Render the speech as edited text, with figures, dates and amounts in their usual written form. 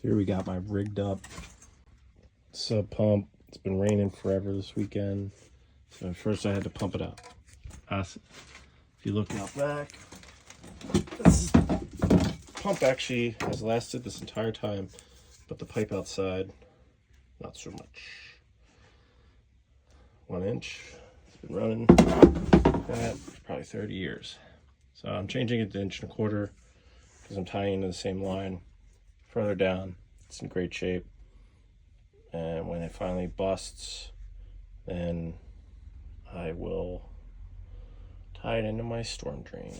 Here we got my rigged up sub pump. It's been raining forever this weekend, so first I had to pump it out. If you look out back, this pump actually has lasted this entire time, but the pipe outside, not so much. 1 inch. It's been running that for probably 30 years. So I'm changing it to 1.25 inches because I'm tying into the same line further down. It's in great shape, and when it finally busts, then I will tie it into my storm drain.